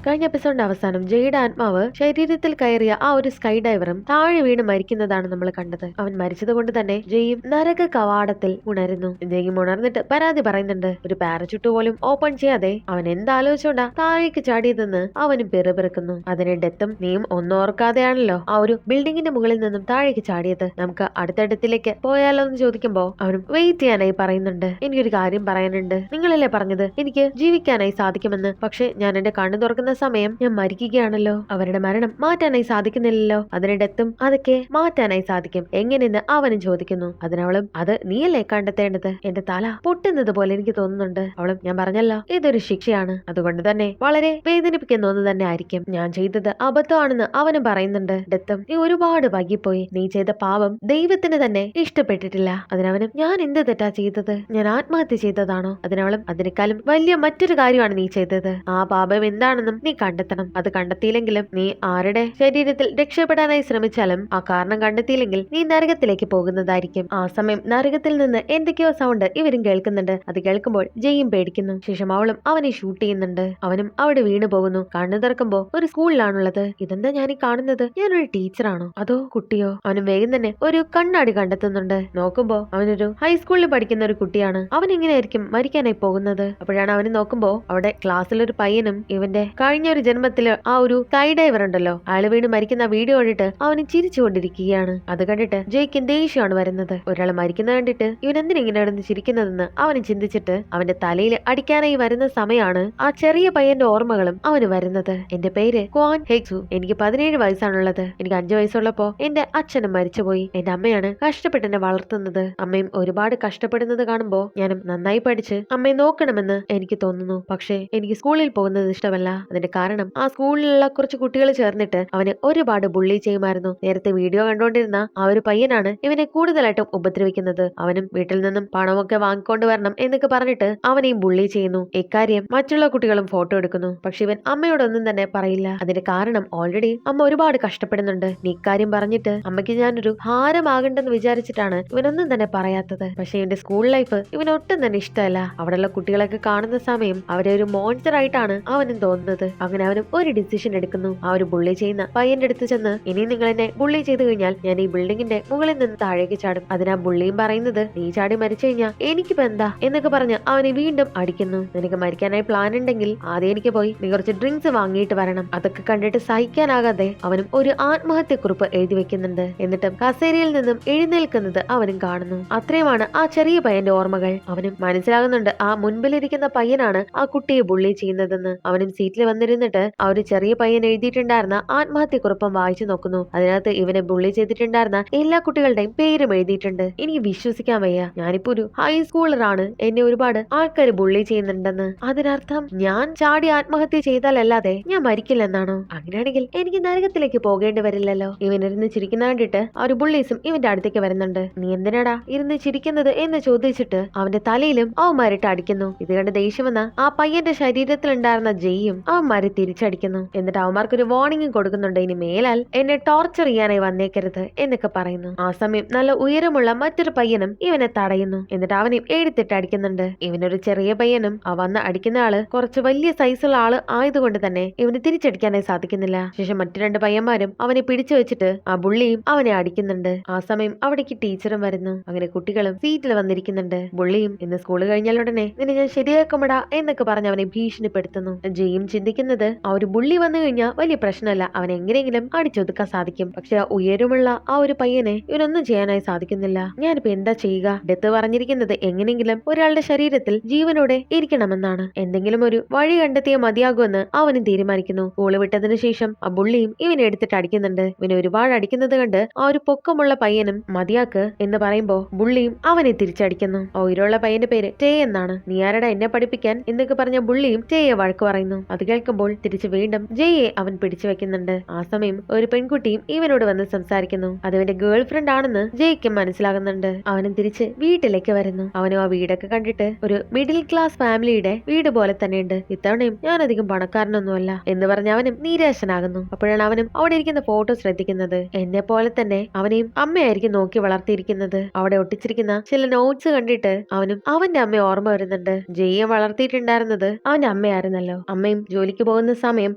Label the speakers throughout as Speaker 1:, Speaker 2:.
Speaker 1: കഴിഞ്ഞ എപ്പിസോഡിന്റെ അവസാനം ജയുടെ ആത്മാവ് ശരീരത്തിൽ കയറിയ ആ ഒരു സ്കൈ ഡൈവറും താഴെ വീണ് മരിക്കുന്നതാണ് നമ്മൾ കണ്ടത്. അവൻ മരിച്ചത് കൊണ്ട് തന്നെ ജയും നരക കവാടത്തിൽ ഉണരുന്നു. ജയും ഉണർന്നിട്ട് പരാതി പറയുന്നുണ്ട്. ഒരു പാരച്യൂട്ട് പോലും ഓപ്പൺ ചെയ്യാതെ അവൻ എന്താലോചിച്ചോണ്ടാ താഴേക്ക് ചാടിയതെന്ന് അവനും പിറുപിറുക്കുന്നു. അതിന് ഡെത്തും നീയും ഒന്നോർക്കാതെയാണല്ലോ ആ ഒരു ബിൽഡിങ്ങിന്റെ മുകളിൽ നിന്നും താഴേക്ക് ചാടിയത്, നമുക്ക് അടുത്തടുത്തിലേക്ക് പോയാലോ എന്ന് ചോദിക്കുമ്പോ അവനും വെയിറ്റ് ചെയ്യാനായി പറയുന്നുണ്ട്. എനിക്കൊരു കാര്യം പറയാനുണ്ട്, നിങ്ങളല്ലേ പറഞ്ഞത് എനിക്ക് ജീവിക്കാനായി സാധിക്കുമെന്ന്, പക്ഷെ ഞാൻ എന്റെ കണ്ണു തുറക്കുന്ന സമയം ഞാൻ മരിക്കുകയാണല്ലോ. അവരുടെ മരണം മാറ്റാനായി സാധിക്കുന്നില്ലല്ലോ. അതിന്റെ ഡെത്തും അതൊക്കെ മാറ്റാനായി സാധിക്കും എങ്ങനെയെന്ന് അവനും ചോദിക്കുന്നു. അതിനവളും അത് നീയല്ലേ കണ്ടെത്തേണ്ടത്, എന്റെ തല പൊട്ടുന്നത് പോലെ എനിക്ക് തോന്നുന്നുണ്ട്. അവളും ഞാൻ പറഞ്ഞല്ലോ ഇതൊരു ശിക്ഷയാണ്, അതുകൊണ്ട് തന്നെ വളരെ വേദനിപ്പിക്കുന്ന ഒന്ന് തന്നെ ആയിരിക്കും. ഞാൻ ചെയ്തത് അബദ്ധമാണെന്ന് അവനും പറയുന്നുണ്ട്. ഡെത്തും നീ ഒരുപാട് വൈകിപ്പോയി, നീ ചെയ്ത പാപം ദൈവത്തിന് തന്നെ ഇഷ്ടപ്പെട്ടിട്ടില്ല. അതിനവനും ഞാൻ എന്ത് തെറ്റാ ചെയ്തത്, ഞാൻ ആത്മഹത്യ ചെയ്തതാണോ? അതിനവളും അതിനേക്കാളും വലിയ മറ്റൊരു കാര്യമാണ് നീ ചെയ്തത്, ആ പാപം എന്താണെന്നും നീ കണ്ടെത്തണം. അത് കണ്ടെത്തിയില്ലെങ്കിലും നീ ആരുടെ ശരീരത്തിൽ രക്ഷപ്പെടാനായി ശ്രമിച്ചാലും ആ കാരണം കണ്ടെത്തിയില്ലെങ്കിൽ നീ നരകത്തിലേക്ക് പോകുന്നതായിരിക്കും. ആ സമയം നരകത്തിൽ നിന്ന് എന്തൊക്കെയോ സൗണ്ട് ഇവരും കേൾക്കുന്നുണ്ട്. അത് കേൾക്കുമ്പോൾ ജയും പേടിക്കുന്നു. ശേഷം അവളും അവനെ ഷൂട്ട് ചെയ്യുന്നുണ്ട്. അവനും അവിടെ വീണു പോകുന്നു. കണ്ണു തുറക്കുമ്പോ ഒരു സ്കൂളിലാണുള്ളത്. ഇതെന്താ ഞാൻ ഈ കാണുന്നത്, ഞാനൊരു ടീച്ചറാണോ അതോ കുട്ടിയോ? അവനും വേഗം തന്നെ ഒരു കണ്ണാടി കണ്ടെത്തുന്നുണ്ട്. നോക്കുമ്പോ അവനൊരു ഹൈസ്കൂളിൽ പഠിക്കുന്ന ഒരു കുട്ടിയാണ്. അവൻ എങ്ങനെയായിരിക്കും മരിക്കാനായി പോകുന്നത്? അപ്പോഴാണ് അവന് നോക്കുമ്പോ അവിടെ ക്ലാസ്സിലൊരു പയ്യനും ഇവന്റെ കഴിഞ്ഞ ഒരു ജന്മത്തില് ആ ഒരു സ്കൈ ഡൈവർ ഉണ്ടല്ലോ അയാള് വീണ് മരിക്കുന്ന വീഡിയോ കണ്ടിട്ട് അവന് ചിരിച്ചുകൊണ്ടിരിക്കുകയാണ്. അത് കണ്ടിട്ട് ജയ്ക്ക് ദേഷ്യമാണ് വരുന്നത്. ഒരാൾ മരിക്കുന്നത് കണ്ടിട്ട് ഇവൻ എന്തിനെങ്ങനെ കിടന്ന് ചിരിക്കുന്നതെന്ന് അവന് ചിന്തിച്ചിട്ട് അവന്റെ തലയിൽ അടിക്കാനായി വരുന്ന സമയമാണ് ആ ചെറിയ പയ്യന്റെ ഓർമ്മകളും അവന് വരുന്നത്. എന്റെ പേര് ക്വാൻ ഹെക്സു, എനിക്ക് 17 വയസ്സാണുള്ളത്. എനിക്ക് 5 വയസ്സുള്ളപ്പോ എന്റെ അച്ഛനും മരിച്ചുപോയി. എന്റെ അമ്മയാണ് കഷ്ടപ്പെട്ട് എന്നെ വളർത്തുന്നത്. അമ്മയും ഒരുപാട് കഷ്ടപ്പെടുന്നത് കാണുമ്പോ ഞാനും നന്നായി പഠിച്ച് അമ്മയെ നോക്കണമെന്ന് എനിക്ക് തോന്നുന്നു. പക്ഷേ എനിക്ക് സ്കൂളിൽ പോകുന്നത് ഇഷ്ടമല്ല. അതിന്റെ കാരണം ആ സ്കൂളിലുള്ള കുറച്ച് കുട്ടികൾ ചേർന്നിട്ട് അവന് ഒരുപാട് ബുള്ളി ചെയ്യുമായിരുന്നു. നേരത്തെ വീഡിയോ കണ്ടുകൊണ്ടിരുന്ന ആ ഒരു പയ്യനാണ് ഇവനെ കൂടുതലായിട്ടും ഉപദ്രവിക്കുന്നത്. അവനും വീട്ടിൽ നിന്നും പണമൊക്കെ വാങ്ങിക്കൊണ്ട് വരണം എന്നൊക്കെ പറഞ്ഞിട്ട് അവനെയും ബുള്ളി ചെയ്യുന്നു. ഇക്കാര്യം മറ്റുള്ള കുട്ടികളും ഫോട്ടോ എടുക്കുന്നു. പക്ഷെ ഇവൻ അമ്മയോടൊന്നും തന്നെ പറയില്ല. അതിന്റെ കാരണം ഓൾറെഡി അമ്മ ഒരുപാട് കഷ്ടപ്പെടുന്നുണ്ട്. നീ ഇക്കാര്യം പറഞ്ഞിട്ട് അമ്മയ്ക്ക് ഞാനൊരു ഭാരമാകണ്ടെന്ന് വിചാരിച്ചിട്ടാണ് ഇവനൊന്നും തന്നെ പറയാത്തത്. പക്ഷെ ഇവന്റെ സ്കൂൾ ലൈഫ് ഇവനൊട്ടും തന്നെ ഇഷ്ടമല്ല. അവിടെയുള്ള കുട്ടികളൊക്കെ കാണുന്ന സമയം അവരെ ഒരു മോൺസ്റ്റർ ആയിട്ടാണ് അവനും തോന്നുന്നത്. അങ്ങനെ അവനും ഒരു ഡിസിഷൻ എടുക്കുന്നു. ആ ഒരു ബുള്ളി ചെയ്യുന്ന പയ്യന്റെ അടുത്ത് ചെന്ന് ഇനി നിങ്ങൾ എന്നെ ബുള്ളി ചെയ്ത് കഴിഞ്ഞാൽ ഞാൻ ഈ ബിൽഡിങ്ങിന്റെ മുകളിൽ നിന്ന് താഴേക്ക് ചാടും. അതിനാ ബുള്ളിയും പറയുന്നത് നീ ചാടി മരിച്ചു കഴിഞ്ഞാൽ എനിക്കിപ്പോ എന്താ എന്നൊക്കെ പറഞ്ഞ് അവനെ വീണ്ടും അടിക്കുന്നു. നിനക്ക് മരിക്കാനായി പ്ലാൻ ഉണ്ടെങ്കിൽ ആദ്യം എനിക്ക് പോയി നീ കുറച്ച് ഡ്രിങ്ക്സ് വാങ്ങിയിട്ട് വരണം. അതൊക്കെ കണ്ടിട്ട് സഹിക്കാനാകാതെ അവനും ഒരു ആത്മഹത്യക്കുറിപ്പ് എഴുതി വെക്കുന്നുണ്ട്. എന്നിട്ടും കസേരയിൽ നിന്നും എഴുന്നേൽക്കുന്നത് അവനും കാണുന്നു. അത്രയുമാണ് ആ ചെറിയ പയ്യന്റെ ഓർമ്മകൾ. അവനും മനസ്സിലാകുന്നുണ്ട് ആ മുൻപിലിരിക്കുന്ന പയ്യനാണ് ആ കുട്ടിയെ ബുള്ളി ചെയ്യുന്നതെന്ന്. അവനും സീറ്റിൽ വന്നിരുന്നിട്ട് ആ ഒരു ചെറിയ പയ്യൻ എഴുതിയിട്ടുണ്ടായിരുന്ന ആത്മഹത്യക്കുറിപ്പം വായിച്ചു നോക്കുന്നു. അതിനകത്ത് ഇവനെ ബുള്ളി ചെയ്തിട്ടുണ്ടായിരുന്ന എല്ലാ കുട്ടികളുടെയും പേരും എഴുതിയിട്ടുണ്ട്. എനിക്ക് വിശ്വസിക്കാൻ വയ്യ, ഞാനിപ്പോ ഒരു ഹൈസ്കൂളറാണ്, എന്നെ ഒരുപാട് ആൾക്കാർ ബുള്ളി ചെയ്യുന്നുണ്ടെന്ന്. അതിനർത്ഥം ഞാൻ ചാടി ആത്മഹത്യ ചെയ്താലല്ലാതെ ഞാൻ മരിക്കില്ലെന്നാണോ? അങ്ങനെയാണെങ്കിൽ എനിക്ക് നരകത്തിലേക്ക് പോകേണ്ടി വരില്ലല്ലോ. ഇവൻ ഇരുന്ന് ചിരിക്കുന്ന കണ്ടിട്ട് ആ ഒരു ബുള്ളീസും ഇവന്റെ അടുത്തേക്ക് വരുന്നുണ്ട്. നീ എന്തിനാടാ ഇരുന്ന് ചിരിക്കുന്നത് എന്ന് ചോദിച്ചിട്ട് അവന്റെ തലയിലും അവന്മാരിട്ട് അടിക്കുന്നു. ഇത് കണ്ട് ദേഷ്യം വന്ന ആ പയ്യന്റെ ശരീരത്തിൽ ഉണ്ടായിരുന്ന ജയ്യും അവന്മാരെ തിരിച്ചടിക്കുന്നു. എന്നിട്ട് അവന്മാർക്കൊരു വാർണിംഗും കൊടുക്കുന്നുണ്ട്, ഇനി മേലാൽ എന്നെ ടോർച്ചർ ചെയ്യാനായി വന്നേക്കരുത് എന്നൊക്കെ പറയുന്നു. ആ സമയം നല്ല ഉയരമുള്ള മറ്റൊരു പയ്യനും ഇവനെ തടയുന്നു. എന്നിട്ട് അവനെയും എഴുത്തിട്ട് അടിക്കുന്നുണ്ട്. ഇവനൊരു ചെറിയ പയ്യനും ആ വന്ന് അടിക്കുന്ന ആള് കുറച്ച് വലിയ സൈസുള്ള ആള് ആയതുകൊണ്ട് തന്നെ ഇവന് തിരിച്ചടിക്കാനായി സാധിക്കുന്നില്ല. ശേഷം മറ്റു 2 പയ്യന്മാരും അവനെ പിടിച്ചു വെച്ചിട്ട് ആ ബുള്ളിയും അവനെ അടിക്കുന്നുണ്ട്. ആ സമയം അവിടേക്ക് ടീച്ചറും വരുന്നു. അങ്ങനെ കുട്ടികളും സീറ്റിൽ വന്നിരിക്കുന്നുണ്ട്. ബുള്ളിയും ഇന്ന് സ്കൂൾ കഴിഞ്ഞാൽ ഉടനെ നിന്നെ ഞാൻ ശരിയാക്കുമടാ എന്നൊക്കെ പറഞ്ഞ് അവനെ ഭീഷണിപ്പെടുത്തുന്നു. ജയും ചിന്തിക്കുന്നത് ആ ഒരു ബുള്ളി വന്നു കഴിഞ്ഞാൽ വലിയ പ്രശ്നമല്ല, അവൻ എങ്ങനെയെങ്കിലും അടിച്ചൊതുക്കാൻ സാധിക്കും. പക്ഷെ ആ ഉയരമുള്ള ആ ഒരു പയ്യനെ ഇവനൊന്നും ചെയ്യാനായി സാധിക്കുന്നില്ല. ഞാനിപ്പോ എന്താ ചെയ്യുക? ഡെത്ത് പറഞ്ഞിരിക്കുന്നത് എങ്ങനെയെങ്കിലും ഒരാളുടെ ശരീരത്തിൽ ജീവനോടെ ഇരിക്കണമെന്നാണ്. എന്തെങ്കിലും ഒരു വഴി കണ്ടെത്തിയേ മതിയാകുമെന്ന് അവനും തീരുമാനിക്കുന്നു. സ്കൂള് വിട്ടതിനു ശേഷം ആ ബുള്ളിയും ഇവനെ എടുത്തിട്ട് അടിക്കുന്നുണ്ട്. ഇവനെ ഒരുപാട് അടിക്കുന്നത് കണ്ട് ആ ഒരു പൊക്കമുള്ള പയ്യനും മതിയാക്ക് എന്ന് പറയുമ്പോ ബുള്ളിയും അവനെ തിരിച്ചടിക്കുന്നു. ആ ഉയരമുള്ള പയ്യന്റെ പേര് ടേ എന്നാണ്. നീ ആരടാ എന്നെ പഠിപ്പിക്കാൻ എന്നൊക്കെ പറഞ്ഞ ബുള്ളിയും ജയെ വഴക്ക് പറയുന്നു. അത് കേൾക്കുമ്പോൾ തിരിച്ച് വീണ്ടും ജയെ അവൻ പിടിച്ചു വെക്കുന്നുണ്ട്. ആ സമയം ഒരു പെൺകുട്ടിയും ഇവനോട് വന്ന് സംസാരിക്കുന്നു. അത് അവന്റെ ഗേൾ ഫ്രണ്ട് ആണെന്ന് ജയ്ക്ക് മനസ്സിലാകുന്നുണ്ട്. അവനും തിരിച്ച് വീട്ടിലേക്ക് വരുന്നു. അവനും ആ വീടൊക്കെ കണ്ടിട്ട് ഒരു മിഡിൽ ക്ലാസ് ഫാമിലിയുടെ വീട് പോലെ തന്നെയുണ്ട്. ഇത്തവണയും ഞാൻ അധികം പണക്കാരനൊന്നുമല്ല എന്ന് പറഞ്ഞ് അവനും നിരാശനാകുന്നു. അപ്പോഴാണ് അവനും അവിടെ ഇരിക്കുന്ന ഫോട്ടോ ശ്രദ്ധിക്കുന്നത്. എന്നെ പോലെ തന്നെ അവനെയും അമ്മയായിരിക്കും നോക്കി വളർത്തിയിരിക്കുന്നത്. അവിടെ ഒട്ടിച്ചിരിക്കുന്ന ചില നോട്ട്സ് കണ്ടിട്ട് അവനും അവന്റെ അമ്മയെ ഓർമ്മ വരുന്നുണ്ട്. ജയ്യെ വളർത്തിയിട്ടുണ്ടായിരുന്നത് അവന്റെ അമ്മയായിരുന്നല്ലോ. അമ്മയും ജോലി ജോലിക്ക് പോകുന്ന സമയം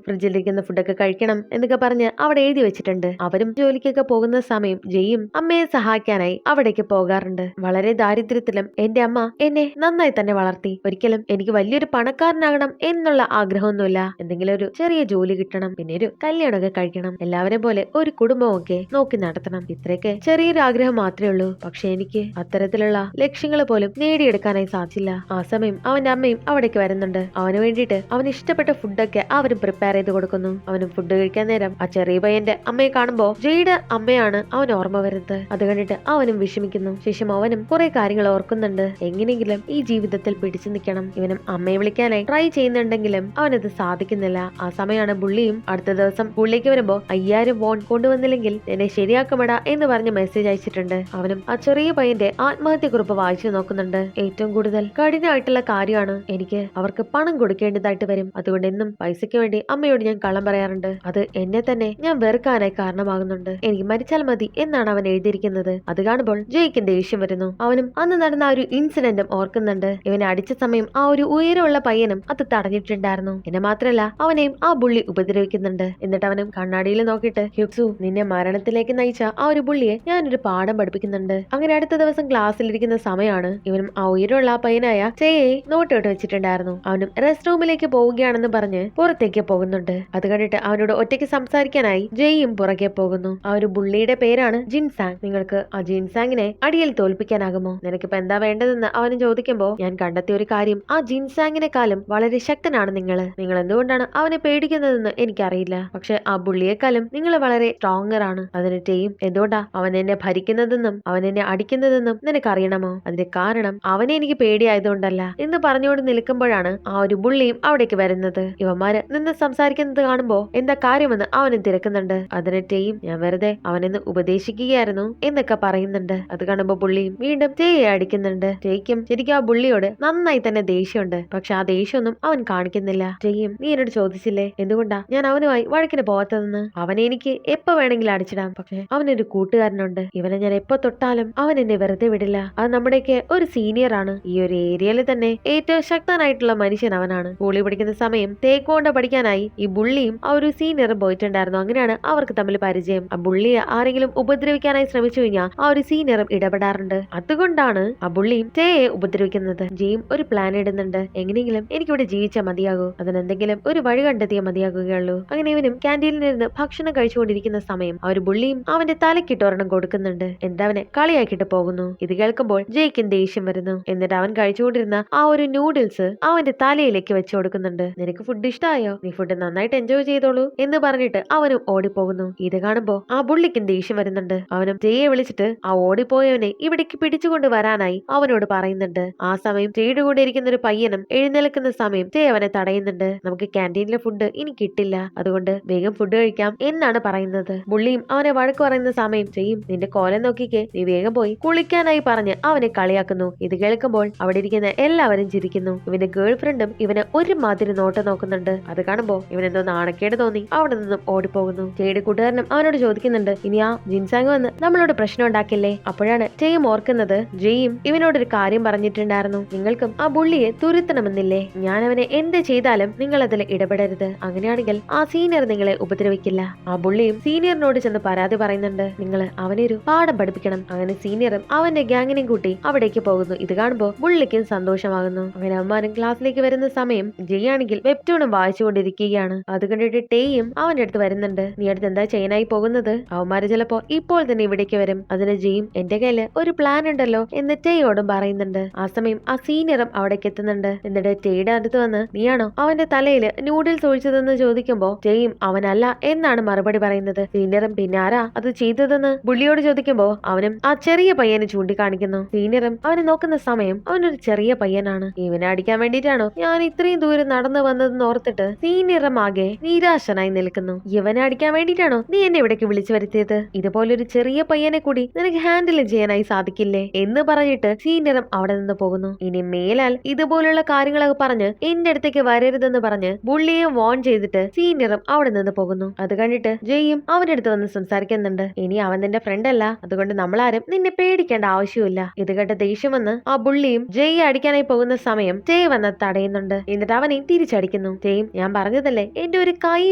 Speaker 1: ഫ്രിഡ്ജിലിരിക്കുന്ന ഫുഡൊക്കെ കഴിക്കണം എന്നൊക്കെ പറഞ്ഞ് അവിടെ എഴുതി വെച്ചിട്ടുണ്ട്. അവരും ജോലിക്കൊക്കെ പോകുന്ന സമയം ജയും അമ്മയെ സഹായിക്കാനായി അവിടേക്ക് പോകാറുണ്ട്. വളരെ ദാരിദ്ര്യത്തിലും എന്റെ അമ്മ എന്നെ നന്നായി തന്നെ വളർത്തി. ഒരിക്കലും എനിക്ക് വലിയൊരു പണക്കാരനാകണം എന്നുള്ള ആഗ്രഹമൊന്നുമില്ല. എന്തെങ്കിലും ഒരു ചെറിയ ജോലി കിട്ടണം, പിന്നെ ഒരു കല്യാണമൊക്കെ കഴിക്കണം, എല്ലാവരെ പോലെ ഒരു കുടുംബമൊക്കെ നോക്കി നടത്തണം. ഇത്രയൊക്കെ ചെറിയൊരു ആഗ്രഹം മാത്രമേ ഉള്ളൂ. പക്ഷെ എനിക്ക് അത്തരത്തിലുള്ള ലക്ഷ്യങ്ങൾ പോലും നേടിയെടുക്കാനായി സാധിച്ചില്ല. ആ സമയം അവന്റെ അമ്മയും അവിടേക്ക് വരുന്നുണ്ട്. അവന് വേണ്ടിയിട്ട് അവന് ഇഷ്ടപ്പെട്ട ഫുഡൊക്കെ അവരും പ്രിപ്പയർ ചെയ്ത് കൊടുക്കുന്നു. അവനും ഫുഡ് കഴിക്കാൻ നേരം ആ ചെറിയ പയ്യന്റെ അമ്മയെ കാണുമ്പോ ജയുടെ അമ്മയാണ് അവൻ ഓർമ്മ വരുന്നത്. അത് കണ്ടിട്ട് അവനും വിഷമിക്കുന്നു. ശേഷം അവനും കുറെ കാര്യങ്ങൾ ഓർക്കുന്നുണ്ട്. എങ്ങനെയെങ്കിലും ഈ ജീവിതത്തിൽ പിടിച്ചു നിൽക്കണം. ഇവനും അമ്മയെ വിളിക്കാനായി ട്രൈ ചെയ്യുന്നുണ്ടെങ്കിലും അവനത് സാധിക്കുന്നില്ല. ആ സമയമാണ് ബുള്ളിയും അടുത്ത ദിവസം സ്കൂളിലേക്ക് വരുമ്പോ 5000 വോൺ കൊണ്ടുവന്നില്ലെങ്കിൽ എന്നെ ശരിയാക്കുമടാ എന്ന് പറഞ്ഞ് മെസ്സേജ് അയച്ചിട്ടുണ്ട്. അവനും ആ ചെറിയ പയ്യന്റെ ആത്മഹത്യക്കുറിപ്പ് വായിച്ചു നോക്കുന്നുണ്ട്. ഏറ്റവും കൂടുതൽ കഠിനമായിട്ടുള്ള കാര്യമാണ്, എനിക്ക് അവർക്ക് പണം കൊടുക്കേണ്ടതായിട്ട് വരും. അതുകൊണ്ട് എന്നും പൈസയ്ക്ക് വേണ്ടി അമ്മയോട് ഞാൻ കള്ളം പറയാറുണ്ട്. അത് എന്നെ തന്നെ ഞാൻ വെറുക്കാനായി കാരണമാകുന്നുണ്ട്. എനിക്ക് മരിച്ചാൽ മതി എന്നാണ് അവൻ എഴുതിയിരിക്കുന്നത്. അത് കാണുമ്പോൾ ജയ്ക്ക് ദേഷ്യം വരുന്നു. അവനും അന്ന് നടന്ന ആ ഒരു ഇൻസിഡന്റും ഓർക്കുന്നുണ്ട്. ഇവനെ അടിച്ച സമയം ആ ഒരു ഉയരമുള്ള പയ്യനും അത് തടഞ്ഞിട്ടുണ്ടായിരുന്നു. എന്നെ മാത്രല്ല അവനെയും ആ ബുള്ളി ഉപദ്രവിക്കുന്നുണ്ട്. എന്നിട്ട് അവനും കണ്ണാടിയിൽ നോക്കിയിട്ട്, ഹ്യൂക്സു, നിന്നെ മരണത്തിലേക്ക് നയിച്ച ആ ഒരു ബുള്ളിയെ ഞാനൊരു പാഠം പഠിപ്പിക്കുന്നുണ്ട്. അങ്ങനെ അടുത്ത ദിവസം ക്ലാസ്സിലിരിക്കുന്ന സമയമാണ്. ഇവനും ആ ഉയരമുള്ള ആ പയ്യനായ ചേയെ നോട്ടോട്ട് വെച്ചിട്ടുണ്ടായിരുന്നു. അവനും റെസ്റ്റ് റൂമിലേക്ക് പോവുകയാണെന്ന് പറഞ്ഞ് പുറത്തേക്ക് പോകുന്നുണ്ട്. അത് കണ്ടിട്ട് അവനോട് ഒറ്റയ്ക്ക് സംസാരിക്കാനായി ജയും പുറകെ പോകുന്നു. ആ ഒരു ബുള്ളിയുടെ പേരാണ് ജിൻസാങ്. നിങ്ങൾക്ക് ആ ജിൻസാങ്ങിനെ അടിയിൽ തോൽപ്പിക്കാനാകുമോ? നിനക്കിപ്പോ എന്താ വേണ്ടതെന്ന് അവന് ചോദിക്കുമ്പോ, ഞാൻ കണ്ടെത്തിയ ഒരു കാര്യം, ആ ജിൻസാങ്ങിനെക്കാളും വളരെ ശക്തനാണ് നിങ്ങൾ എന്തുകൊണ്ടാണ് അവനെ പേടിക്കുന്നതെന്ന് എനിക്കറിയില്ല. പക്ഷെ ആ ബുള്ളിയെക്കാളും നിങ്ങൾ വളരെ സ്ട്രോങ്ങർ ആണ്. അതിന് ടീം എന്തുകൊണ്ടാ അവൻ എന്നെ ഭരിക്കുന്നതെന്നും അവൻ എന്നെ അടിക്കുന്നതെന്നും നിനക്കറിയണമോ? അതിന്റെ കാരണം അവനെ എനിക്ക് പേടിയായതുകൊണ്ടല്ല എന്ന് പറഞ്ഞുകൊണ്ട് നിൽക്കുമ്പോഴാണ് ആ ഒരു ബുള്ളിയും അവിടേക്ക് വരുന്നത്. ഇവന്മാര് നിന്ന് സംസാരിക്കുന്നത് കാണുമ്പോ എന്താ കാര്യമെന്ന് അവനും തിരക്കുന്നുണ്ട്. അതിന് ടീം ഞാൻ വെറുതെ അവനെന്ന് ഉപദേശിക്കുകയായിരുന്നു എന്നൊക്കെ പറയുന്നുണ്ട്. അത് കാണുമ്പോ ബുള്ളിയും വീണ്ടും ജയെ അടിക്കുന്നുണ്ട്. ജയ്ക്കും ശരിക്കും ആ ബുള്ളിയോട് നന്നായി തന്നെ ദേഷ്യമുണ്ട്. പക്ഷെ ആ ദേഷ്യമൊന്നും അവൻ കാണിക്കുന്നില്ല. ജയും, നീ എന്നോട് ചോദിച്ചില്ലേ എന്തുകൊണ്ടാ ഞാൻ അവനുമായി വഴക്കിന് പോകാത്തതെന്ന്? അവനെ എനിക്ക് എപ്പോ വേണമെങ്കിലും അടിച്ചിടാം. പക്ഷെ അവനൊരു കൂട്ടുകാരനുണ്ട്. ഇവനെ ഞാൻ എപ്പോ തൊട്ടാലും അവൻ എന്നെ വെറുതെ വിടില്ല. അത് നമ്മുടെയൊക്കെ ഒരു സീനിയർ ആണ്. ഈ ഒരു ഏരിയയിൽ തന്നെ ഏറ്റവും ശക്തനായിട്ടുള്ള മനുഷ്യൻ അവനാണ്. സ്കൂളിൽ പഠിക്കുന്ന സമയം തേക്കോണ്ട പഠിക്കാനായി ഈ ബുള്ളിയും ആ ഒരു സീനിയറും പോയിട്ടുണ്ടായിരുന്നു. അങ്ങനെയാണ് അവർക്ക് തമ്മിൽ പരിചയം. ആ ബുള്ളിയെ ആരെങ്കിലും ഉപദ്രവിക്കാനായി ശ്രമിച്ചു കഴിഞ്ഞാൽ ആ ഒരു സീനിയറും ഇടപെടാറുണ്ട്. അതുകൊണ്ടാണ് ആ ബുള്ളിയും ജയെ ഉപദ്രവിക്കുന്നത്. ജയും ഒരു പ്ലാൻ ഇടുന്നുണ്ട്. എങ്ങനെയെങ്കിലും എനിക്കിവിടെ ജീവിച്ചാൽ മതിയാകൂ, അതിനെന്തെങ്കിലും ഒരു വഴി കണ്ടെത്തിയാൽ മതിയാകുകയുള്ളൂ. അങ്ങനെ ഇവനും ക്യാൻറ്റീനിലിരുന്ന് ഭക്ഷണം കഴിച്ചുകൊണ്ടിരിക്കുന്ന സമയം ആ ഒരു ബുള്ളിയും അവന്റെ തലക്കിട്ട് ഒരെണ്ണം കൊടുക്കുന്നുണ്ട്. എന്നിട്ട് അവനെ കളിയാക്കിട്ട് പോകുന്നു. ഇത് കേൾക്കുമ്പോൾ ജയ്ക്കും ദേഷ്യം വരുന്നു. എന്നിട്ട് അവൻ കഴിച്ചുകൊണ്ടിരുന്ന ആ ഒരു നൂഡിൽസ് അവന്റെ തലയിലേക്ക് വെച്ചു കൊടുക്കുന്നുണ്ട്. നിനക്ക് ഫുഡ് ഇഷ്ടമായോ? നീ ഫുഡ് നന്നായിട്ട് എൻജോയ് ചെയ്തോളൂ എന്ന് പറഞ്ഞിട്ട് അവനും ഓടിപ്പോകുന്നു. ഇത് കാണുമ്പോ ആ ബുള്ളിക്കും ദേഷ്യം വരുന്നുണ്ട്. അവനും ജയെ വിളിച്ചിട്ട് ആ ഓടിപ്പോയവനെ ഇവിടേക്ക് പിടിച്ചുകൊണ്ട് വരാനായി അവനോട് പറയുന്നുണ്ട്. ആ സമയം ജയുടെ കൂടെ ഇരിക്കുന്ന ഒരു പയ്യനും എഴുന്നേൽക്കുന്ന സമയം ജയ അവനെ തടയുന്നുണ്ട്. നമുക്ക് ക്യാൻറ്റീനിലെ ഫുഡ് ഇനി കിട്ടില്ല, അതുകൊണ്ട് വേഗം ഫുഡ് കഴിക്കാം എന്നാണ് പറയുന്നത്. ബുള്ളിയും അവനെ വഴക്ക് പറയുന്ന സമയം ചെയ്യും, നിന്റെ കോലം നോക്കിക്കേ, നീ വേഗം പോയി കുളിക്കാനായി പറഞ്ഞ് അവനെ കളിയാക്കുന്നു. ഇത് കേൾക്കുമ്പോൾ അവിടെ ഇരിക്കുന്ന എല്ലാവരും ചിരിക്കുന്നു. ഇവന്റെ ഗേൾ ഫ്രണ്ടും ഇവനെ ഒരുമാതിരി നോട്ടം നോക്കുന്നുണ്ട്. അത് കാണുമ്പോ ഇവനെന്തോ നാണക്കേട് തോന്നി അവിടെ നിന്നും ഓടിപ്പോകുന്നു. ജയുടെ കൂട്ടുകാരനും അവനോട് ചോദിക്കുന്നുണ്ട്, ഇനി ആ ജിൻസാങ് വന്ന് നമ്മളോട് പ്രശ്നം ഉണ്ടാക്കില്ലേ? അപ്പോഴാണ് ജയും ഓർക്കുന്നത്, ജയും ഇവനോടൊരു കാര്യം പറഞ്ഞിട്ടുണ്ടായിരുന്നു, നിങ്ങൾക്കും ആ ബുള്ളിയെ തുരുത്തണമെന്നില്ലേ? ഞാൻ അവനെ എന്ത് ചെയ്താലും നിങ്ങൾ അതിൽ ഇടപെടരുത്. അങ്ങനെയാണെങ്കിൽ ആ സീനിയർ നിങ്ങളെ ഉപദ്രവിക്കില്ല. ആ ബുള്ളിയും സീനിയറിനോട് ചെന്ന് പരാതി പറയുന്നുണ്ട്, നിങ്ങൾ അവനെ ഒരു പാഠം പഠിപ്പിക്കണം. അങ്ങനെ സീനിയറും അവന്റെ ഗ്യാങ്ങിനെയും കൂട്ടി അവിടേക്ക് പോകുന്നു. ഇത് കാണുമ്പോ ബുള്ളിക്കും സന്തോഷമാകുന്നു. അങ്ങനെ അവന്മാരും ക്ലാസ്സിലേക്ക് വരുന്ന സമയം ജയ് ആണെങ്കിൽ വെബ്റ്റൂണും വായിച്ചുകൊണ്ടിരിക്കുകയാണ്. അത് കണ്ടിട്ട് ടേയും അവന്റെ അടുത്ത് വരുന്നുണ്ട്. നീ അടുത്ത് എന്താ ചെയ്യാനായി പോകുന്നത്? അവന്മാര് ചിലപ്പോ ഇപ്പോൾ തന്നെ ഇവിടേക്ക് വരും. അതിന് ജയും, എന്റെ കയ്യില് ഒരു പ്ലാൻ ഉണ്ടല്ലോ എന്ന് ടേയോടും പറയുന്നുണ്ട്. ആ സമയം ആ സീനിയറും അവിടേക്ക് എത്തുന്നുണ്ട്. എന്നിട്ട് ടേയുടെ അടുത്ത് വന്ന്, നീയാണോ അവന്റെ തലയിൽ നൂഡിൽസ് ഒഴിച്ചതെന്ന് ചോദിക്കുമ്പോ ജയും അവനല്ല എന്നാണ് മറുപടി പറയുന്നത്. സീനിയറും പിന്നെ ആരാ അത് ചെയ്തതെന്ന് ബുള്ളിയോട് ചോദിക്കുമ്പോ അവനും ആ ചെറിയ പയ്യനെ ചൂണ്ടിക്കാണിക്കുന്നു. സീനിയറും അവനെ നോക്കുന്ന സമയം അവനൊരു ചെറിയ പയ്യനാണ്. ഇവനെ അടിക്കാൻ വേണ്ടിയിട്ടാണോ ഞാൻ ഇത്രയും ദൂരം നടന്നു വന്നതെന്ന് ഓർത്തിട്ട് സീനിയറും ആകെ നിരാശനായി നിൽക്കുന്നു. ഇവനെ അടിക്കാൻ വേണ്ടിയിട്ടാണോ നീ എന്നെ ഇവിടേക്ക് വിളിച്ചു വരുത്തിയത്? ഇതുപോലൊരു ചെറിയ പയ്യനെ കൂടി നിനക്ക് ഹാൻഡിൽ ചെയ്യാനായി സാധിക്കില്ലേ എന്ന് പറഞ്ഞിട്ട് സീനിയറും അവിടെ നിന്ന് പോകുന്നു. ഇനി മേലാൽ ഇതുപോലുള്ള കാര്യങ്ങളൊക്കെ പറഞ്ഞ് എന്റെ അടുത്തേക്ക് വരരുതെന്ന് പറഞ്ഞ് ബുള്ളിയെ വാൺ ചെയ്തിട്ട് സീനിയറും അവിടെ നിന്ന് പോകുന്നു. അത് കണ്ടിട്ട് ജയും അവന്റെ അടുത്ത് വന്ന് സംസാരിക്കുന്നുണ്ട്. ഇനി അവൻ നിന്റെ ഫ്രണ്ട് അല്ല, അതുകൊണ്ട് നമ്മളാരും നിന്നെ പേടിക്കേണ്ട ആവശ്യമില്ല. ഇത് കേട്ട ദേഷ്യം വന്ന് ആ ബുള്ളിയും ജയെ അടിക്കാനായി പോകുന്ന സമയം ജയ് വന്ന് തടയുന്നുണ്ട്. എന്നിട്ട് അവനെ തിരിച്ചടിക്കുന്നു. ജെയും ഞാൻ പറഞ്ഞതല്ലേ എന്റെ ഒരു കൈ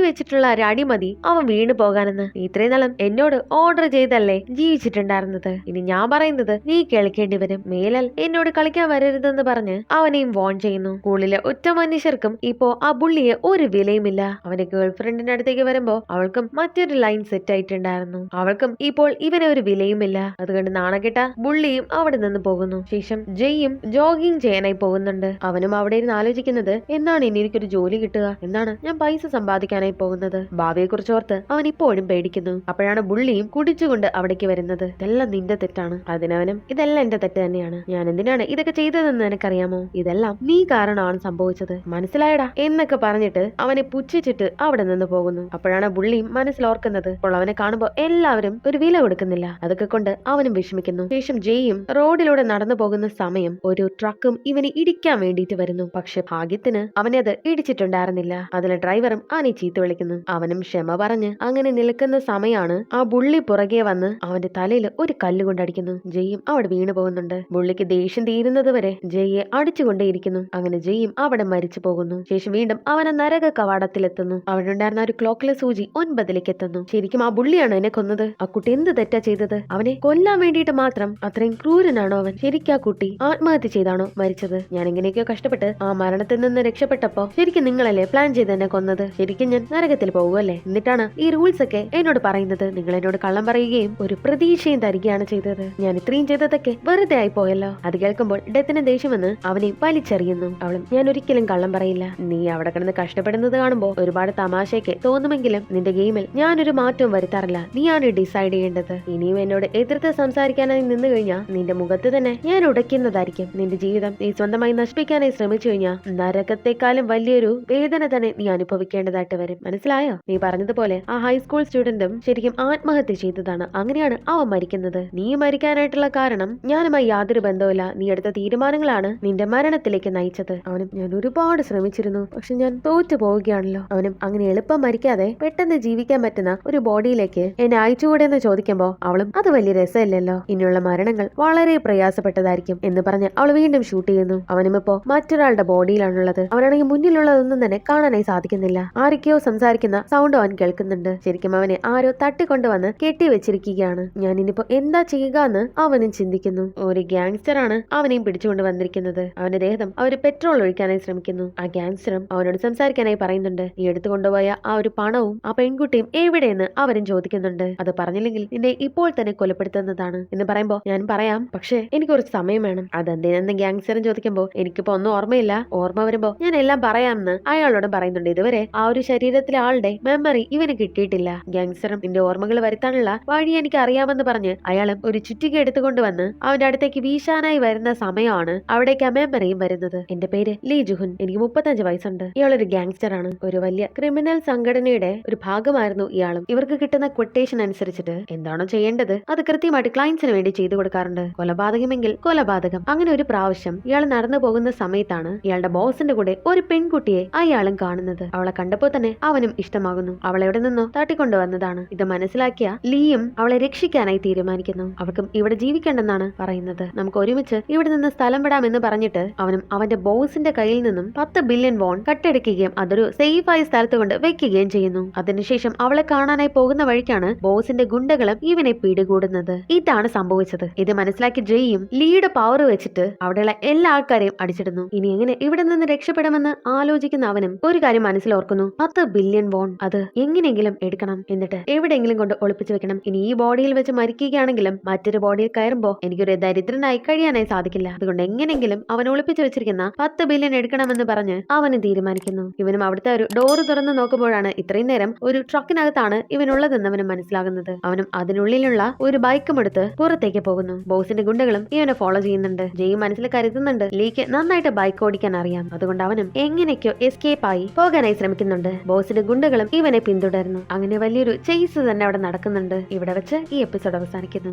Speaker 1: വെച്ചിട്ടുള്ള ഒരു അടിമതി അവൻ വീണു പോകാനെന്ന്. ഇത്രയും നാളും എന്നോട് ഓർഡർ ചെയ്തല്ലേ ജീവിച്ചിട്ടുണ്ടായിരുന്നത്. ഇനി ഞാൻ പറയുന്നത് നീ കേൾക്കേണ്ടി വരും. മേലാൽ എന്നോട് കളിക്കാൻ വരരുതെന്ന് പറഞ്ഞ് അവനെയും വോൺ ചെയ്യുന്നു. സ്കൂളിലെ ഒറ്റ മനുഷ്യർക്കും ഇപ്പോ ആ ബുള്ളിയെ ഒരു വിലയുമില്ല. അവന്റെ ഗേൾഫ്രണ്ടിന്റെ അടുത്തേക്ക് വരുമ്പോ അവൾക്കും മറ്റൊരു ലൈൻ സെറ്റ് ആയിട്ടുണ്ടായിരുന്നു. അവൾക്കും ഇപ്പോൾ ഇവനെ ഒരു വിലയുമില്ല. അതുകൊണ്ട് നാണക്കെട്ട ബുള്ളിയും അവിടെ നിന്ന് പോകുന്നു. ശേഷം ജെയും ജോഗിങ് ചെയ്യാനായി പോകുന്നുണ്ട്. അവനും അവിടെ ഇരുന്ന് ആലോചിക്കുന്നത് എന്നാണ് ഇനി എനിക്കൊരു ജോലി കിട്ടുക, എന്നാണ് ഞാൻ പൈസ സമ്പാദിക്കാനായി പോകുന്നത്. ഭാവിയെ കുറിച്ച് ഓർത്ത് അവൻ ഇപ്പോഴും പേടിക്കുന്നു. അപ്പോഴാണ് ബുള്ളിയും കുടിച്ചുകൊണ്ട് അവിടേക്ക് വരുന്നത്. ഇതെല്ലാം നിന്റെ തെറ്റാണ്. അതിനവനും ഇതെല്ലാം എന്റെ തെറ്റ് തന്നെയാണ്. ഞാൻ എന്തിനാണ് ഇതൊക്കെ ചെയ്തതെന്ന് നിനക്കറിയാമോ? ഇതെല്ലാം നീ കാരണമാണ് സംഭവിച്ചത്, മനസ്സിലായടാ എന്നൊക്കെ പറഞ്ഞിട്ട് അവനെ പുച്ഛിച്ചിട്ട് അവിടെ നിന്ന് പോകുന്നു. അപ്പോഴാണ് ബുള്ളിയും മനസ്സിലോർക്കുന്നത് അപ്പോൾ അവനെ കാണുമ്പോൾ എല്ലാവരും ഒരു വില കൊടുക്കുന്നില്ല. അതൊക്കെ കൊണ്ട് അവനും വിഷമിക്കുന്നു. ശേഷം ജെയും റോഡിലൂടെ നടന്നു പോകുന്ന സമയം ഒരു ട്രക്കും ഇവനെ ഇടിക്കാൻ വേണ്ടിയിട്ട് വരുന്നു. പക്ഷെ ഭാഗ്യത്തിന് അവനെ അത് ഇടിച്ചിട്ടുണ്ടായിരുന്നില്ല. അതിലെ ഡ്രൈവറും അവനെ ചീത്ത വിളിക്കുന്നു. അവനും ക്ഷമ പറഞ്ഞ് അങ്ങനെ നിൽക്കുന്ന സമയമാണ് ആ ബുള്ളി പുറകെ വന്ന് അവന്റെ തലയിൽ ഒരു കല്ല് കൊണ്ടടിക്കുന്നു. ജെയും അവിടെ വീണു പോകുന്നുണ്ട്. ബുള്ളിക്ക് ദേഷ്യം തീരുന്നത് വരെ ജെയെ അടിച്ചുകൊണ്ടേയിരിക്കുന്നു. അങ്ങനെ ജെയും അവിടെ മരിച്ചു പോകുന്നു. ശേഷം വീണ്ടും അവൻ നരക കവാടത്തിലെത്തുന്നു. അവിടെ ഉണ്ടായിരുന്ന ഒരു ക്ലോക്കിലെ സൂചി 9ലേക്ക് എത്തുന്നു. ശരിക്കും ആ ബുള്ളിയാണ് എന്നെ കൊന്നത്. ആ കുട്ടി എന്ത് തെറ്റാ ചെയ്തത്? അവനെ കൊല്ലാൻ വേണ്ടിയിട്ട് മാത്രം അത്രയും ക്രൂരനാണോ അവൻ? ശരിക്കും ആ കുട്ടി ആത്മഹത്യ ചെയ്താണോ മരിച്ചത്? ഞാൻ എങ്ങനെയൊക്കെയോ കഷ്ടപ്പെട്ട് ആ മരണത്തിൽ നിന്ന് രക്ഷപ്പെട്ടപ്പോ ശരിക്കും നിങ്ങളല്ലേ പ്ലാൻ ചെയ്ത് എന്നെ കൊന്നത്? ശരിക്കും ഞാൻ നരകത്തിൽ പോകുമല്ലേ? എന്നിട്ടാണ് ഈ റൂൾസ് ഒക്കെ എന്നോട് പറയുന്നത്. നിങ്ങൾ എന്നോട് കള്ളം പറയുകയും ഒരു പ്രതീക്ഷയും തരികയാണ് ചെയ്തത്. ഞാൻ ഇത്രയും ചെയ്തതൊക്കെ വെറുതെ ആയി പോയല്ലോ. അത് കേൾക്കുമ്പോൾ ഡെത്തിന് ദേഷ്യം വന്ന് അവനെ വലിച്ചെറിയുന്നു. അവളും ഞാൻ ഒരിക്കലും കള്ളം പറയില്ല. നീ അവിടെ കിടന്ന് കഷ്ടപ്പെടുന്നത് കാണുമ്പോൾ ഒരുപാട് തമാശയൊക്കെ തോന്നുമെങ്കിലും നിന്റെ ഗെയിമിൽ ഞാനൊരു മാറ്റവും വരുത്താറില്ല. നീയാണ് ഡിസൈഡ് ചെയ്യേണ്ടത്. ഇനിയും എന്നോട് എതിർത്ത് സംസാരിക്കാനായി നിന്നു കഴിഞ്ഞാൽ നിന്റെ മുഖത്ത് തന്നെ ഞാൻ ഉടയ്ക്കുന്നതായിരിക്കും. നിന്റെ ജീവിതം നീ സ്വന്തമായി നശിപ്പിക്കാനായി ശ്രമിച്ചു കഴിഞ്ഞാൽ നരകത്തെക്കാളും വലിയൊരു വേദന തന്നെ നീ അനുഭവിക്കേണ്ടതായിട്ട് വരും. മനസ്സിലായോ? നീ പറഞ്ഞതുപോലെ ആ ഹൈസ്കൂൾ സ്റ്റുഡന്റും ശരിക്കും ആത്മഹത്യ ചെയ്തതാണ്. അങ്ങനെയാണ് അവൻ മരിക്കുന്നത്. നീ മരിക്കാനായിട്ടുള്ള കാരണം ഞാനുമായി യാതൊരു ബന്ധവുമില്ല. നീ എടുത്ത തീരുമാനങ്ങളാണ് നിന്റെ മരണത്തിലേക്ക് നയിച്ചത്. അവനും ഞാൻ ഒരുപാട് ശ്രമിച്ചിരുന്നു, പക്ഷെ ഞാൻ തോറ്റു പോവുകയാണല്ലോ. അവനും അങ്ങനെ എളുപ്പം മരിക്കാതെ പെട്ടെന്ന് ജീവിക്കാൻ പറ്റുന്ന ഒരു ബോഡിയിലേക്ക് എന്നെ അയച്ചുകൂടെ എന്ന് ചോദിക്കുമ്പോ അവളും അത് വലിയ രസമില്ലല്ലോ. ഇനിയുള്ള മരണങ്ങൾ വളരെ പ്രയാസപ്പെട്ടതായിരിക്കും എന്ന് പറഞ്ഞ് അവൾ വീണ്ടും ഷൂട്ട് ചെയ്യുന്നു. അവനും ഇപ്പോ മറ്റൊരാളുടെ ബോഡിയിലാണുള്ളത്. അവനാണെങ്കിൽ മുന്നിലുള്ളതൊന്നും തന്നെ കാണാനായി സാധിക്കുന്നില്ല. ആരൊക്കെയോ സംസാരിക്കുന്ന സൗണ്ട് അവൻ കേൾക്കുന്നുണ്ട്. ശരിക്കും അവനെ ആരോ തട്ടിക്കൊണ്ടുവന്ന് കെട്ടിവെച്ചിരിക്കുകയാണ്. ഞാൻ ഇനിയിപ്പോ എന്താ ചെയ്യുക എന്ന് അവനും ചിന്തിക്കുന്നു. ഒരു ഗ്യാങ്സ്റ്റർ ആണ് അവനെയും പിടിച്ചുകൊണ്ട് വന്നിരിക്കുന്നത്. അവന്റെ ദേഹം അവര് പെട്രോൾ ഒഴിക്കാനായി ശ്രമിക്കുന്നു. ആ ഗ്യാങ്സ്റ്ററും അവനോട് സംസാരിക്കാനായി പറയുന്നുണ്ട്. ഈ എടുത്തു കൊണ്ടുപോയ ആ ഒരു പണവും ആ പെൺകുട്ടിയും എവിടെയെന്ന് അവരും ചോദിക്കുന്നുണ്ട്. അത് പറഞ്ഞില്ലെങ്കിൽ നിന്നെ ഇപ്പോൾ തന്നെ കൊലപ്പെടുത്തുന്നതാണ് എന്ന് പറയുമ്പോ ഞാൻ പറയാം, പക്ഷേ എനിക്ക് കുറച്ച് സമയം വേണം. അതെന്തിനെന്ന് ഗ്യാങ്സ്റ്ററും ചോദിക്കുമ്പോ എനിക്കിപ്പോ ഒന്നും ഓർമ്മയില്ല, ഓർമ്മ വരുമ്പോ ഞാൻ എല്ലാം പറയാമെന്ന് അയാളോട് പറയുന്നുണ്ട്. ഇതുവരെ ആ ഒരു ശരീരത്തിലെ ആളുടെ മെമ്മറി ഇവന് കിട്ടിയിട്ടില്ല. ഗ്യാങ്സ്റ്ററും നിന്റെ ഓർമ്മകൾ വരുത്താനുള്ള വഴി എനിക്ക് അറിയാമെന്ന് പറഞ്ഞ് അയാളും ഒരു ചുറ്റിക എടുത്തുകൊണ്ട് വന്ന് അവന്റെ അടുത്തേക്ക് വീശാനായി വരുന്ന സമയമാണ് അവിടേക്ക് ആ മെമ്മറിയും വരുന്നത്. എന്റെ പേര് ലീ ജുഹുൻ, എനിക്ക് 35 വയസ്സുണ്ട്. ഇയാളൊരു ഗ്യാങ്സ്റ്റർ ആണ്. ഒരു വലിയ ക്രിമിനൽ സംഘടനയുടെ ഒരു ഭാഗമായിരുന്നു ഇയാളും. ഇവർക്ക് കിട്ടുന്ന ക്വട്ടേഷൻ അനുസരിച്ചിട്ട് എന്താണോ ചെയ്യേണ്ടത് അത് കൃത്യമായിട്ട് ക്ലയൻസിന് വേണ്ടി ചെയ്തു കൊടുക്കാറുണ്ട്. കൊലപാതകമെങ്കിൽ കൊലപാതകം. അങ്ങനെ ഒരു പ്രാവശ്യം ഇയാൾ നടന്നു പോകുന്ന സമയത്താണ് ഇയാളുടെ ബോസിന്റെ കൂടെ ഒരു പെൺകുട്ടിയെ അയാളും കാണുന്നത്. അവളെ കണ്ടപ്പോ തന്നെ അവനും ഇഷ്ടമാകുന്നു. അവളെ എവിടെ നിന്നോ തട്ടിക്കൊണ്ടുവന്നതാണ്. ഇത് മനസ്സിലാക്കിയ ലീയും അവളെ രക്ഷിക്കാനായി തീരുമാനിക്കുന്നു. അവർക്കും ഇവിടെ ജീവിക്കണ്ടെന്നാണ് പറയുന്നത്. നമുക്ക് ഒരുമിച്ച് ഇവിടെ നിന്ന് സ്ഥലം വിടാമെന്ന് പറഞ്ഞിട്ട് അവനും അവന്റെ ബോസിന്റെ കയ്യിൽ നിന്നും 10 ബില്യൺ വോൺ കട്ടെടുക്കുകയും അതൊരു സേഫ് ആയ സ്ഥലത്ത് കൊണ്ട് വെക്കുകയും ചെയ്യുന്നു. അതിനുശേഷം അവളെ കാണാനായി പോകുന്ന വഴിക്കാണ് ബോസിന്റെ ഗുണ്ടകളും ഇവനെ പിടികൂടുന്നത്. ഇതാണ് സംഭവിച്ചത്. ഇത് മനസ്സിലാക്കി ജെയും ലീയുടെ പവർ വെച്ചിട്ട് അവിടെയുള്ള എല്ലാ ആൾക്കാരെയും അടിച്ചിടുന്നു. ഇനി എങ്ങനെ ഇവിടെ നിന്ന് രക്ഷപ്പെടുമെന്ന് ആലോചിക്കുന്ന അവനും ഒരു കാര്യം മനസ്സിലോർക്കുന്നു. 10 ബില്യൺ വോൺ അത് എങ്ങനെയെങ്കിലും എടുക്കണം, എന്നിട്ട് എവിടെയെങ്കിലും കൊണ്ട് ഒളിപ്പിച്ചു വെക്കണം. ഇനി ഈ ബോഡിയിൽ വെച്ച് മരിക്കുകയാണെങ്കിലും മറ്റൊരു ബോഡിയിൽ കയറുമ്പോ എനിക്കൊരു ദരിദ്രനായി കഴിയാനായി സാധിക്കില്ല. അതുകൊണ്ട് എങ്ങനെയെങ്കിലും അവൻ ഒളിപ്പിച്ചു വെച്ചിരിക്കുന്ന 10 ബില്യൺ എടുക്കണമെന്ന് പറഞ്ഞ് അവന് തീരുമാനിക്കുന്നു. ഇവനും അവിടുത്തെ ഒരു ഡോറ് തുറന്ന് നോക്കുമ്പോഴാണ് ഇത്രയും നേരം ഒരു ട്രക്കിനകത്താണ് ഇവനുള്ളതെന്ന് അവന് മനസ്സിലാകുന്നത്. അവനും അതിനുള്ളിലുള്ള ഒരു ബൈക്കും എടുത്ത് പുറത്തേക്ക് പോകുന്നു. ബോസിന്റെ ഗുണ്ടകളും ഇവനെ ഫോളോ ചെയ്യുന്നുണ്ട്. ജെയും മനസ്സിൽ കരുതുന്നുണ്ട് ലീക്ക് നന്നായിട്ട് ബൈക്ക് ഓടിക്കാൻ അറിയാം. അതുകൊണ്ട് അവനും എങ്ങനെയൊക്കെയോ എസ്കേപ്പ് ആയി പോകാനായി ശ്രമിക്കുന്നുണ്ട്. ബോസിന്റെ ഗുണ്ടകളും ഇവനെ പിന്തുടരുന്നു. അങ്ങനെ വലിയൊരു ചേസ് തന്നെ അവിടെ നടക്കുന്നുണ്ട്. ഇവിടെ വെച്ച് ഈ എപ്പിസോഡ് അവസാനിക്കുന്നു.